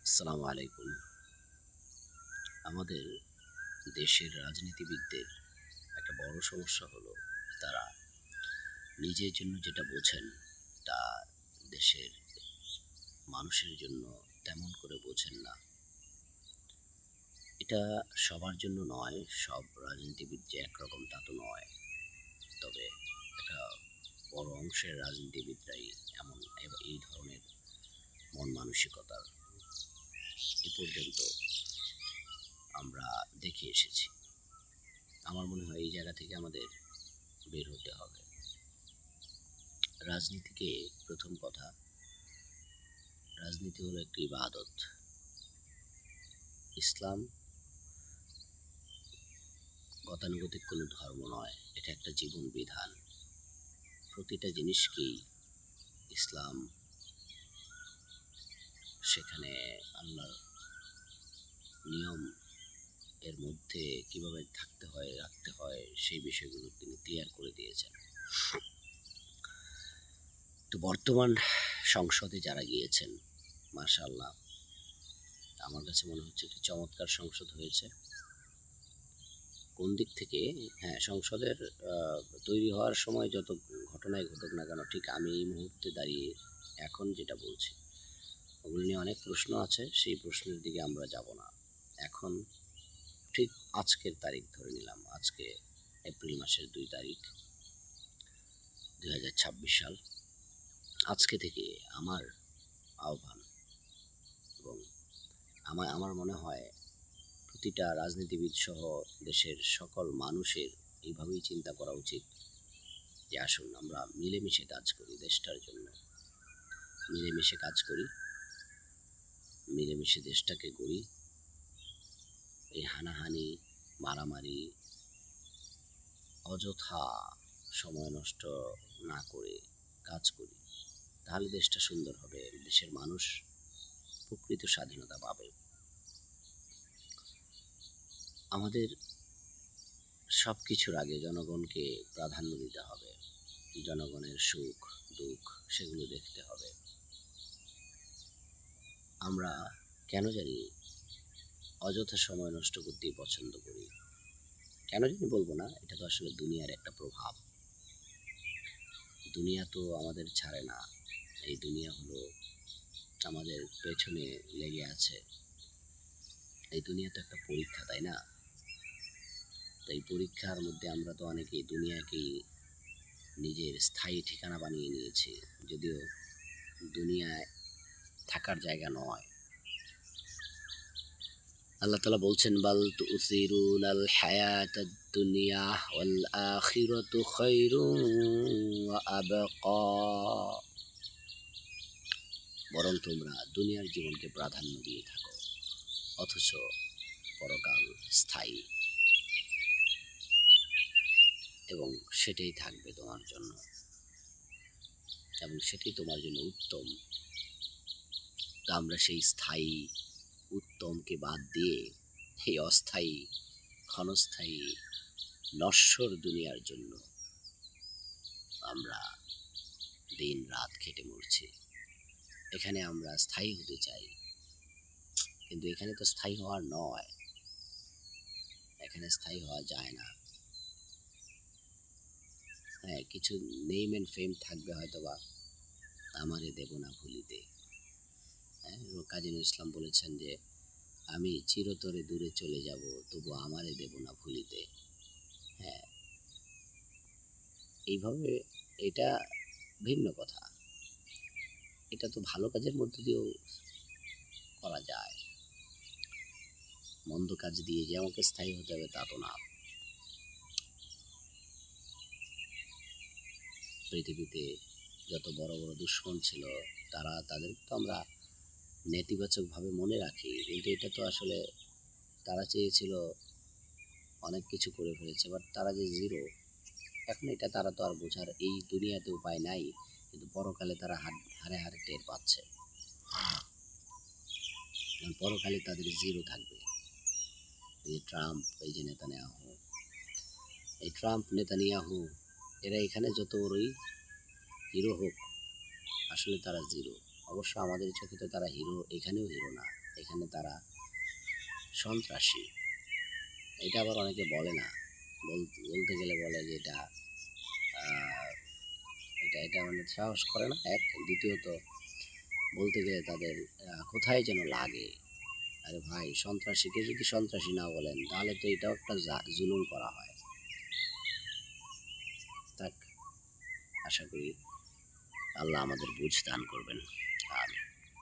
আসসালামু আলাইকুম। আমাদের দেশের রাজনীতিবিদদের একটা বড় সমস্যা হলো তারা নিজের জন্য যেটা বোঝেন তা দেশের মানুষের জন্য তেমন করে বোঝেন না। এটা সবার জন্য নয়, সব রাজনীতিবিদ যে একরকম তা তো নয়। তবে একটা বড় অংশের রাজনীতিবিদরাই এমন এই ধরনের মন মানসিকতার এ পর্যন্ত আমরা দেখে এসেছি। আমার মনে হয় এই জায়গা থেকে আমাদের বের হতে হবে। রাজনীতিকে প্রথম কথা, রাজনীতি হলো একটি ইবাদত। ইসলাম গতানুগতিক কোনো ধর্ম নয়, এটা একটা জীবন বিধান। প্রতিটা জিনিসকেই ইসলাম সেখানে আল্লাহর নিয়ম এর মধ্যে কিভাবে থাকতে হয়, রাখতে হয়, সেই বিষয়গুলো তিনি ক্লিয়ার করে দিয়েছেন। তো বর্তমান সংসদে যারা গিয়েছেন, মাশাআল্লাহ, আমার কাছে মনে হচ্ছে একটি চমৎকার সংসদ হয়েছে। কোন দিক থেকে? হ্যাঁ, সংসদের তৈরি হওয়ার সময় যত ঘটনাই ঘটুক না কেন, ঠিক আমি এই মুহূর্তে দাঁড়িয়ে এখন যেটা বলছি, ওগুলো নিয়ে অনেক প্রশ্ন আছে, সেই প্রশ্নের দিকে আমরা যাব না। এখন ঠিক আজকের তারিখ ধরে নিলাম, আজকে এপ্রিল মাসের 2 তারিখ 2026 সাল। আজকে থেকে আমার আহ্বান এবং আমার মনে হয় প্রতিটা রাজনীতিবিদ সহ দেশের সকল মানুষের এইভাবেই চিন্তা করা উচিত যে আসুন আমরা মিলেমিশে কাজ করি দেশটার জন্য। মিলেমিশে কাজ করি, মিলেমিশে দেশটাকে গড়ি। এই হানাহানি, মারামারি, অযথা সময় নষ্ট না করে কাজ করি, তাহলে দেশটা সুন্দর হবে, দেশের মানুষ প্রকৃত স্বাধীনতা পাবে। আমাদের সব কিছুর আগে জনগণকে প্রাধান্য দিতে হবে। জনগণের সুখ দুঃখ সেগুলো দেখতে হবে। আমরা কেন জানি অযথা সময় নষ্ট করতেই পছন্দ করি। কেন জানি বলবো না, এটা তো আসলে দুনিয়ার একটা প্রভাব। দুনিয়া তো আমাদের ছাড়ে না। এই দুনিয়া হলো আমাদের পেছনে লেগে আছে। এই দুনিয়া তো একটা পরীক্ষা, তাই না? তো এই পরীক্ষার মধ্যে আমরা তো অনেকেই দুনিয়াকেই নিজের স্থায়ী ঠিকানা বানিয়ে নিয়েছি, যদিও দুনিয়ায় থাকার জায়গা নয়। আল্লাহ তাআলা বলছেন, বাল তুসিরুনাল হায়াতাদ দুনিয়া ওয়াল আখিরাতু খায়রুন ওয়া আবকা। বরং তোমরা দুনিয়ার জীবনকে প্রাধান্য দিয়ে থাকো, অথচ পরকাল স্থায়ী এবং সেটাই থাকবে তোমার জন্য, এবং সেটাই তোমার জন্য উত্তম। তা আমরা সেই স্থায়ী উত্তমকে বাদ দিয়ে এই অস্থায়ী, ক্ষণস্থায়ী, নশ্বর দুনিয়ার জন্য আমরা দিন রাত খেটে মরছি। এখানে আমরা স্থায়ী হতে চাই, কিন্তু এখানে তো স্থায়ী হওয়ার নয়, এখানে স্থায়ী হওয়া যায় না। হ্যাঁ, কিছু নেম এন্ড ফেম থাকবে হয়তো বা, আমারে দেব না ভুলিতে। হ্যাঁ, কাজী নজরুল ইসলাম বলেছেন যে আমি চিরতরে দূরে চলে যাব, তবু আমারে দেব না ভুলিতে। হ্যাঁ, এইভাবে এটা ভিন্ন কথা। এটা তো ভালো কাজের মধ্যে দিয়েও করা যায়। মন্দ কাজ দিয়ে যে আমাকে স্থায়ী হতে হবে তা তো না। পৃথিবীতে যত বড় বড় দুশ্মন ছিল, তাদেরকে তো আমরা নেতিবাচকভাবে মনে রাখি, কিন্তু এটা তো আসলে তারা চেয়েছিল, অনেক কিছু করে ফেলেছে, বাট তারা যে জিরো, এখন এটা তারা তো আর বোঝার এই দুনিয়াতে উপায় নাই, কিন্তু পরকালে তারা হারে হারে টের পাচ্ছে। পরকালে তাদের জিরো থাকবে। এই যে ট্রাম্প, এই যে নেতানিয়াহু, এই ট্রাম্প নেতানিয়াহু এরা এখানে যত বড়ই হিরো হোক, আসলে তারা জিরো। অবশ্য আমাদের চোখে তো তারা হিরো, এখানেও হিরো না, এখানে তারা সন্ত্রাসী। এটা আবার অনেকে বলে না, বলতে গেলে বলে যে এটা এটা এটা মানে সাহস করে না এক, দ্বিতীয়ত বলতে গেলে তাদের কোথায় যেন লাগে। আরে ভাই, সন্ত্রাসীকে যদি সন্ত্রাসী না বলেন তাহলে তো এটাও একটা জুলুম করা হয়। তাক, আশা করি আল্লাহ আমাদের বুঝ দান করবেন। আমিন।